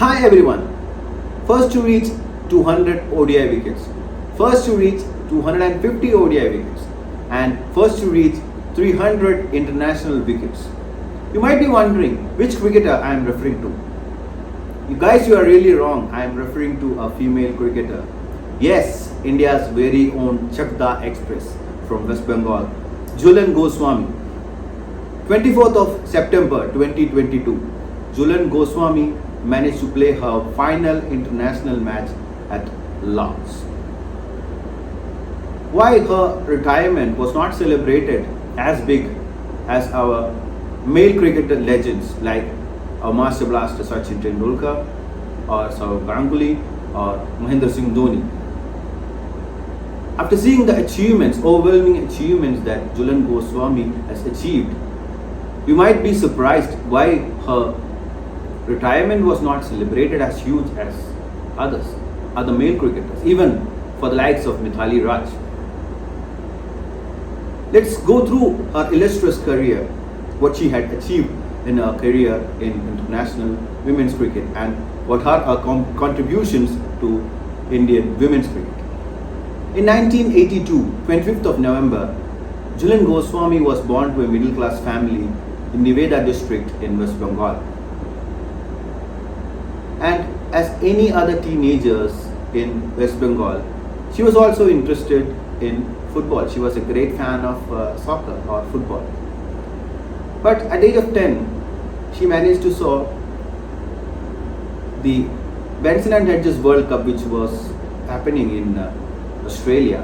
Hi everyone. First to reach 200 ODI wickets, first to reach 250 ODI wickets, and first to reach 300 international wickets. You might be wondering which cricketer I am referring to. You guys, you are really wrong. I am referring to a female cricketer. Yes, India's very own Chakda Xpress from West Bengal, Jhulan Goswami. 24th of September 2022, Jhulan Goswami managed to play her final international match at Lords. Why her retirement was not celebrated as big as our male cricketer legends like our master blaster Sachin Tendulkar or Sourav Ganguly or Mahendra Singh Dhoni. After seeing the achievements, overwhelming achievements that Jhulan Goswami has achieved, you might be surprised why her retirement was not celebrated as huge as other male cricketers, even for the likes of Mithali Raj. Let's go through her illustrious career, what she had achieved in her career in international women's cricket and what are her contributions to Indian women's cricket. In 1982, 25th of November, Jhulan Goswami was born to a middle class family in Nevada district in West Bengal. And as any other teenagers in West Bengal, she was also interested in football. She was a great fan of soccer or football. But at the age of 10, she managed to saw the Benson and Hedges World Cup, which was happening in Australia,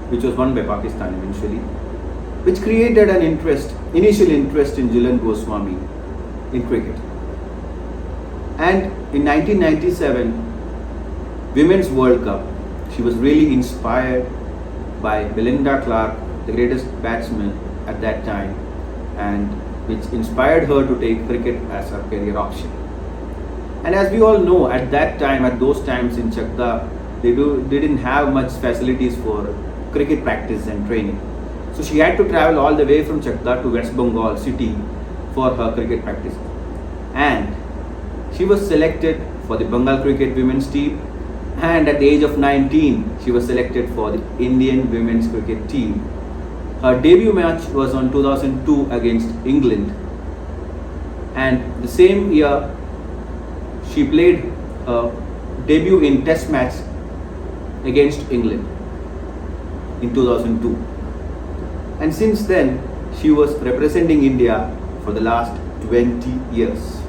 which was won by Pakistan eventually, which created an initial interest in Jhulan Goswami in cricket. And in 1997 Women's World Cup, she was really inspired by Belinda Clark, the greatest batsman at that time, and which inspired her to take cricket as her career option. And as we all know, at those times in Chakda, they didn't have much facilities for cricket practice and training. So she had to travel all the way from Chakda to West Bengal city for her cricket practice. And she was selected for the Bengal cricket women's team, and at the age of 19, she was selected for the Indian women's cricket team. Her debut match was on 2002 against England, and the same year she played a debut in Test match against England in 2002. And since then, she was representing India for the last 20 years.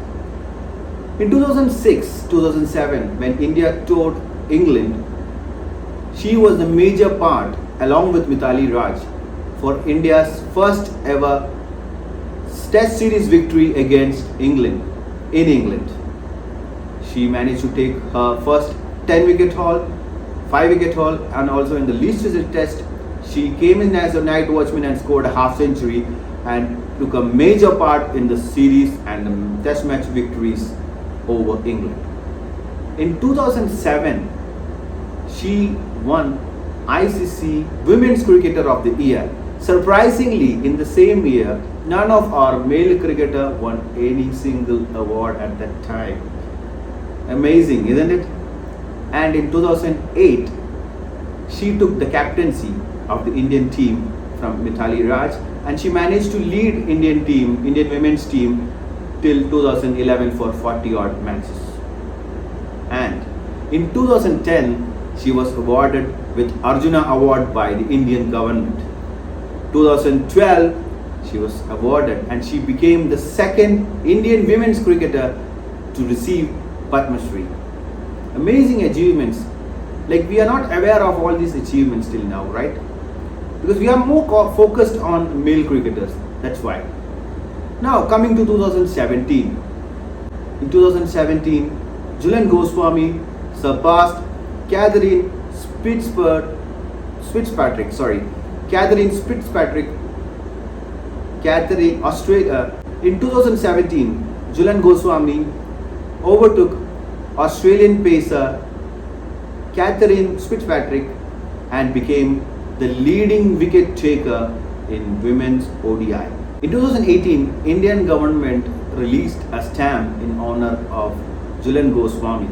In 2006-2007, when India toured England, she was the major part, along with Mithali Raj, for India's first ever Test series victory against England in England. She managed to take her first 10-wicket haul, 5-wicket haul, and also in the least result test, she came in as a night watchman and scored a half century and took a major part in the series and the Test match victories over England. In 2007, she won ICC Women's Cricketer of the Year. Surprisingly, in the same year, none of our male cricketer won any single award at that time. Amazing, isn't it? And in 2008, she took the captaincy of the Indian team from Mithali Raj, and she managed to lead Indian women's team till 2011 for 40 odd matches. And in 2010, she was awarded with Arjuna Award by the Indian government. 2012, she was awarded and she became the second Indian women's cricketer to receive Padma Shri. Amazing achievements. Like, we are not aware of all these achievements till now, right? Because we are more focused on male cricketers. That's why. Now, coming to 2017. In 2017, Jhulan Goswami surpassed Catherine Fitzpatrick. In 2017, Jhulan Goswami overtook Australian pacer Catherine Fitzpatrick and became the leading wicket taker in women's ODI. In 2018, Indian government released a stamp in honor of Jhulan Goswami.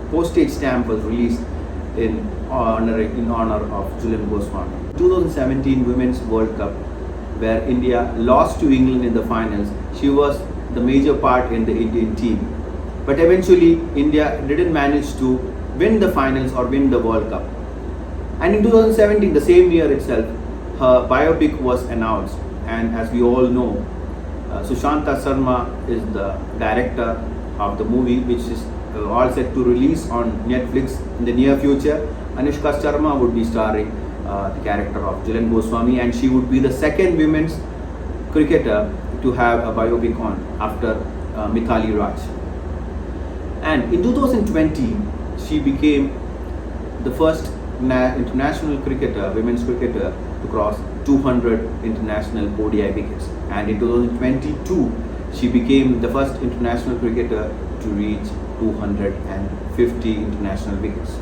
Postage stamp was released in honor of Jhulan Goswami. 2017 Women's World Cup, where India lost to England in the finals. She was the major part in the Indian team. But eventually, India didn't manage to win the finals or win the World Cup. And in 2017, the same year itself, her biopic was announced. And as we all know, Sushanta Sharma is the director of the movie, which is all set to release on Netflix in the near future. Anushka Sharma would be starring the character of Jhulan Goswami, and she would be the second women's cricketer to have a biopic on after Mithali Raj. And in 2020, she became the first international cricketer, women's cricketer, to cross 200 international ODI wickets. And in 2022, she became the first international cricketer to reach 250 international wickets.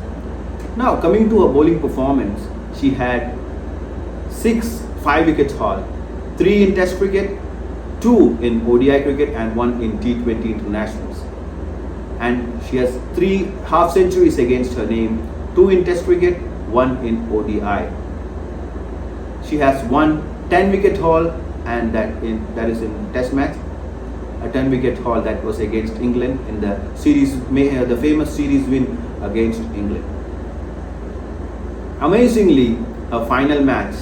Now, coming to her bowling performance, she had 6 5-wicket haul, 3 in Test cricket, 2 in ODI cricket, and 1 in T20 internationals. And she has 3 half centuries against her name, 2 in Test cricket, 1 in ODI. She has won 10-wicket haul, and that is in Test match, a 10-wicket haul that was against England in the series, the famous series win against England. Amazingly, her final match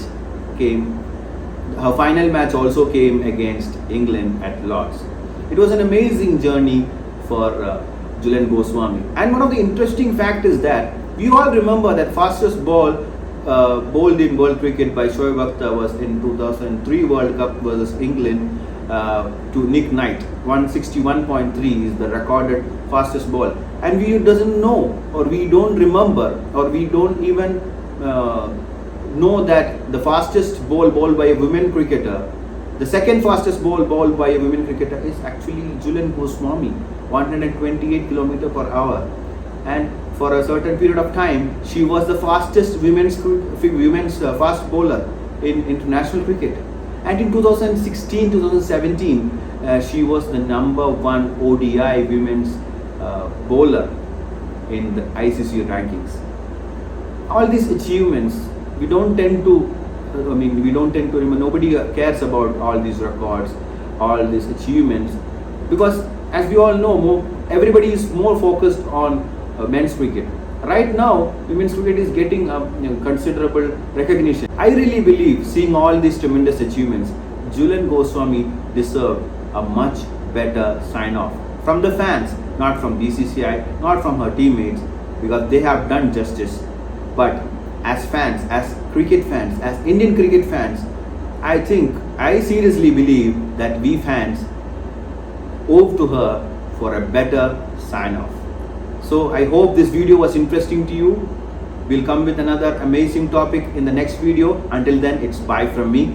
also came against England at Lord's. It was an amazing journey for Jhulan Goswami. And one of the interesting facts is that we all remember that fastest ball bowled in world cricket by Shoaib Akhtar was in 2003 World Cup versus England to Nick Knight. 161.3 is the recorded fastest ball. And we doesn't know, or we don't remember, or we don't even know that the fastest ball bowled by a women cricketer, the second fastest ball bowled by a women cricketer is actually Jhulan Goswami, 128 km per hour. And for a certain period of time, she was the fastest women's fast bowler in international cricket. And in 2016-2017, she was the #1 ODI women's bowler in the ICC rankings. All these achievements, we don't tend to remember. Nobody cares about all these records, all these achievements, because as we all know, everybody is more focused on men's cricket. Right now, women's cricket is getting considerable recognition. I really believe, seeing all these tremendous achievements, Jhulan Goswami deserved a much better sign-off from the fans, not from BCCI, not from her teammates, because they have done justice. But as fans, as cricket fans, as Indian cricket fans, I seriously believe that we fans owe to her for a better sign-off. So I hope this video was interesting to you. We'll come with another amazing topic in the next video. Until then, it's bye from me.